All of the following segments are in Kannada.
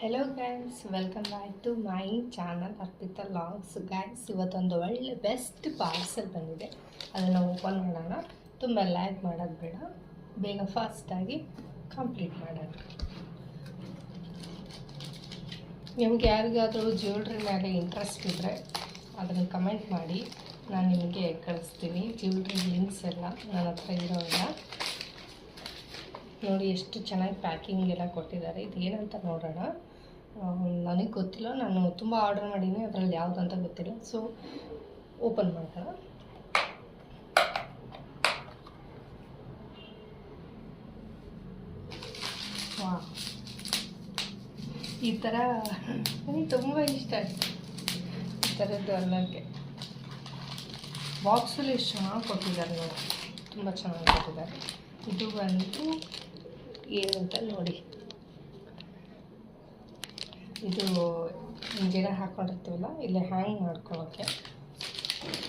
Hello guys, welcome back to my channel Arpita vlogs. Guys, ಇವತ್ತೊಂದು ಒಳ್ಳೆ ಬೆಸ್ಟ್ ಪಾರ್ಸಲ್ ಬಂದಿದೆ. ಅದನ್ನು ಓಪನ್ ಮಾಡೋಣ. ತುಂಬ ಲ್ಯಾಗ್ ಮಾಡೋದು ಬೇಡ, ಬೇಗ ಫಾಸ್ಟಾಗಿ ಕಂಪ್ಲೀಟ್ ಮಾಡೋಣ. ನಿಮ್ಗೆ ಯಾರಿಗಾದರೂ ಜ್ಯುವೆಲ್ರಿ ಮೇಲೆ ಇಂಟ್ರೆಸ್ಟ್ ಇದ್ದರೆ ಅದನ್ನು ಕಮೆಂಟ್ ಮಾಡಿ, ನಾನು ನಿಮಗೆ ಕಳಿಸ್ತೀನಿ. ಜ್ಯುವೆಲ್ರಿ ಲಿಂಕ್ಸ್ ಎಲ್ಲ ನನ್ನ ಹತ್ರ ಇರೋಲ್ಲ. ನೋಡಿ ಎಷ್ಟು ಚೆನ್ನಾಗಿ ಪ್ಯಾಕಿಂಗ್ ಎಲ್ಲ ಕೊಟ್ಟಿದ್ದಾರೆ. ಇದು ಏನಂತ ನೋಡೋಣ. ನನಗೆ ಗೊತ್ತಿಲ್ಲ, ನಾನು ತುಂಬ ಆರ್ಡರ್ ಮಾಡೀನಿ, ಅದರಲ್ಲಿ ಯಾವುದಂತ ಗೊತ್ತಿಲ್ಲ. ಸೊ ಓಪನ್ ಮಾಡೋಣ. ವಾ, ಈ ಥರ ನನಗೆ ತುಂಬ ಇಷ್ಟ ಆಯಿತು. ಈ ಥರದ್ದು ಅಲ್ಲಕ್ಕೆ ಬಾಕ್ಸಲ್ಲಿ ಎಷ್ಟು ಚೆನ್ನಾಗಿ ಕೊಟ್ಟಿದ್ದಾರೆ ನೋಡಿ, ತುಂಬ ಚೆನ್ನಾಗಿ ಕೊಟ್ಟಿದ್ದಾರೆ. ಇದು ಬಂದು ಏನಂತ ನೋಡಿ, ಇದು ಗಿಡ ಹಾಕ್ಕೊಂಡಿರ್ತೀವಲ್ಲ, ಇಲ್ಲಿ ಹ್ಯಾಂಗ್ ಮಾಡ್ಕೊಳ್ಳೋಕ್ಕೆ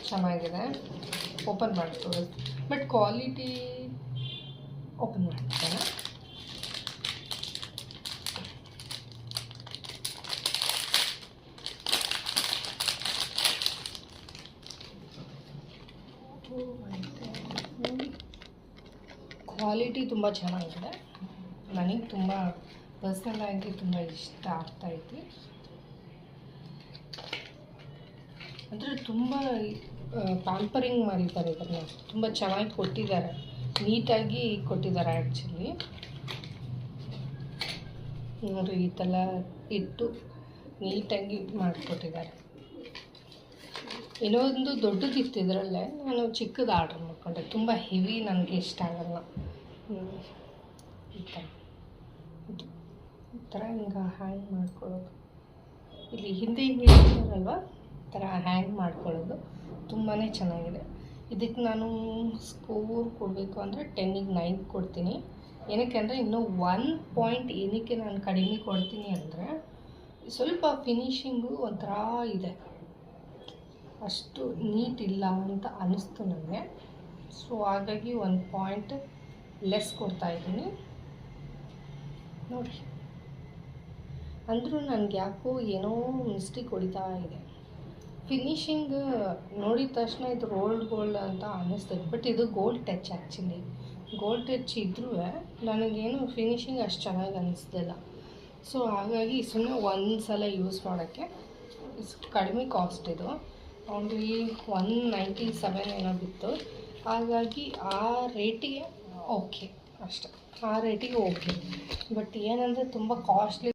ಚೆನ್ನಾಗಿದೆ. ಓಪನ್ ಮಾಡ್ತೀವಿ, ಬಟ್ ಕ್ವಾಲಿಟಿ ಓಪನ್ ಮಾಡ್ತೇನೆ. ಕ್ವಾಲಿಟಿ ತುಂಬ ಚೆನ್ನಾಗಿದೆ. ನನಗೆ ತುಂಬ ಪರ್ಸ್ನಲ್ ಆಗಿ ತುಂಬ ಇಷ್ಟ ಆಗ್ತಾಯಿತ್ತು. ಅಂದರೆ ತುಂಬ ಪ್ಯಾಂಪರಿಂಗ್ ಮಾಡಿದ್ದಾರೆ, ಇದನ್ನು ತುಂಬ ಚೆನ್ನಾಗಿ ಕೊಟ್ಟಿದ್ದಾರೆ, ನೀಟಾಗಿ ಕೊಟ್ಟಿದ್ದಾರೆ. ಆ್ಯಕ್ಚುಲಿ ನೋಡಿ, ಈ ಥರ ಇಟ್ಟು ನೀಟಾಗಿ ಮಾಡಿಕೊಟ್ಟಿದ್ದಾರೆ. ಇನ್ನೊಂದು ದೊಡ್ಡದಿತ್ತು, ಇದರಲ್ಲೇ ನಾನು ಚಿಕ್ಕದು ಆರ್ಡ್ರ್ ಮಾಡಿಕೊಂಡೆ. ತುಂಬ ಹೆವಿ ನನಗೆ ಇಷ್ಟ ಆಗಲ್ಲ. ಈ ಥರ ಹಿಂಗೆ ಹ್ಯಾಂಗ್ ಮಾಡ್ಕೊಳ್ಳೋದು, ಇಲ್ಲಿ ಹಿಂದೆ ಹಿಂಗೆ ಇರ್ತಾರಲ್ವ, ಈ ಥರ ಹ್ಯಾಂಗ್ ಮಾಡ್ಕೊಳ್ಳೋದು ತುಂಬಾ ಚೆನ್ನಾಗಿದೆ. ಇದಕ್ಕೆ ನಾನು ಸ್ಕೋರ್ ಕೊಡಬೇಕು ಅಂದರೆ 10ಗೆ 9 ಕೊಡ್ತೀನಿ. ಏನಕ್ಕೆ ಅಂದರೆ ಇನ್ನೂ 1 ಪಾಯಿಂಟ್ ಏನಕ್ಕೆ ನಾನು ಕಡಿಮೆ ಕೊಡ್ತೀನಿ ಅಂದರೆ, ಸ್ವಲ್ಪ ಫಿನಿಶಿಂಗು ಒಂಥರ ಇದೆ, ಅಷ್ಟು ನೀಟ್ ಇಲ್ಲ ಅಂತ ಅನ್ನಿಸ್ತು ನನಗೆ. ಸೊ ಹಾಗಾಗಿ 1 ಪಾಯಿಂಟ್ ಲೆಸ್ ಕೊಡ್ತಾಯಿದ್ದೀನಿ ನೋಡಿ. ಅಂದರೂ ನನಗೆ ಯಾಕೋ ಏನೋ ಮಿಸ್ಟೇಕ್ ಹೊಡಿತಾ ಇದೆ. ಫಿನಿಶಿಂಗ್ ನೋಡಿದ ತಕ್ಷಣ ಇದು ಗೋಲ್ಡ್ ಅಂತ ಅನ್ನಿಸ್ತದೆ, ಬಟ್ ಇದು gold touch. Actually gold touch ಇದ್ರೂ ನನಗೇನು ಫಿನಿಶಿಂಗ್ ಅಷ್ಟು ಚೆನ್ನಾಗಿ ಅನ್ನಿಸ್ತಿಲ್ಲ. ಸೊ ಹಾಗಾಗಿ ಸುಮ್ಮನೆ ಒಂದು ಸಲ ಯೂಸ್ ಮಾಡೋಕ್ಕೆ. ಕಡಿಮೆ ಕಾಸ್ಟ್ ಇದು, ಓನ್ಲಿ 197 ಏನೋ ಬಿತ್ತು. ಹಾಗಾಗಿ ಆ ರೇಟಿಗೆ ಓಕೆ, ಅಷ್ಟೆ, ಆ ರೇಟಿಗೆ ಓಕೆ. ಬಟ್ ಏನಂದರೆ ತುಂಬ ಕಾಸ್ಟ್ಲಿ